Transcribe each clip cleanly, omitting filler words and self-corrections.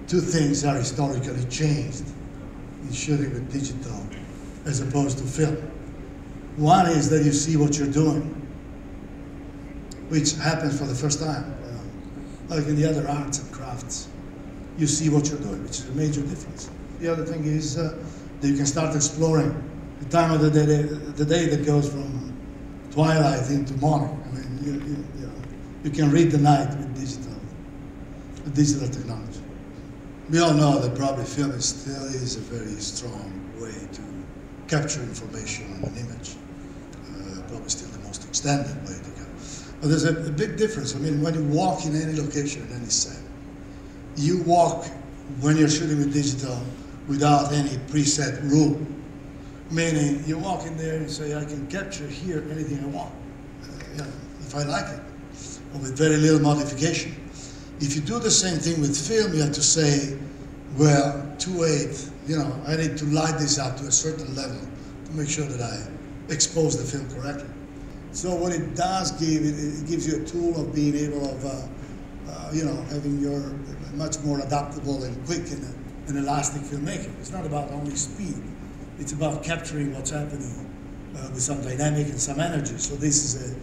two things are historically changed in shooting with digital as opposed to film. One is that you see what you're doing, which happens for the first time. Like in the other arts and crafts, you see what you're doing, which is a major difference. The other thing is that you can start exploring the time of the day that goes from twilight into morning. I mean, you can read the night with digital technology. We all know that probably film still is a very strong way to capture information on an image. Probably still the most extended way to go. But there's a big difference. I mean, when you walk in any location, in any set, you walk when you're shooting with digital without any preset rule. Meaning, you walk in there and say, I can capture here anything I want, if I like it, or with very little modification. If you do the same thing with film, you have to say, well, 2.8, I need to light this up to a certain level to make sure that I expose the film correctly. So what it does give, it gives you a tool of being able of, having your much more adaptable and quick and elastic filmmaking. It's not about only speed. It's about capturing what's happening with some dynamic and some energy. So this is a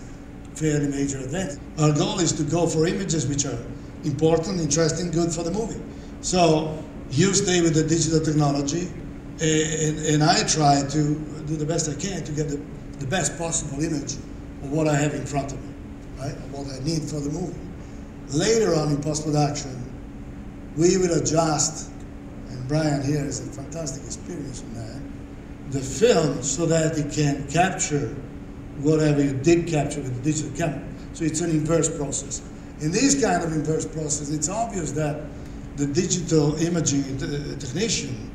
fairly major advantage. Our goal is to go for images which are important, interesting, good for the movie. So you stay with the digital technology, and I try to do the best I can to get the best possible image of what I have in front of me, right? Of what I need for the movie. Later on in post-production, we will adjust, and Brian here has a fantastic experience in that, the film so that it can capture whatever you did capture with the digital camera. So it's an inverse process. In this kind of inverse process, it's obvious that the digital imaging technician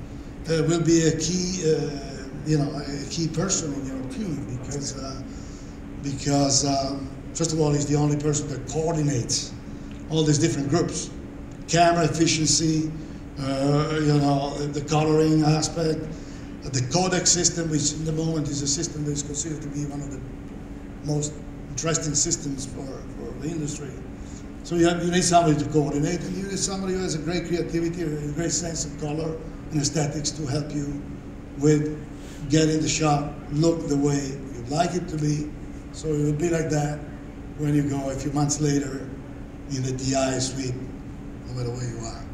will be a key, a key person in your team because first of all, he's the only person that coordinates all these different groups: camera efficiency, the coloring aspect, the codec system, which in the moment is a system that is considered to be one of the most interesting systems for the industry. So you need somebody to coordinate, and you need somebody who has a great creativity, a great sense of color and aesthetics to help you with getting the shot look the way you'd like it to be. So it will be like that when you go a few months later in the DI suite, no matter where you are.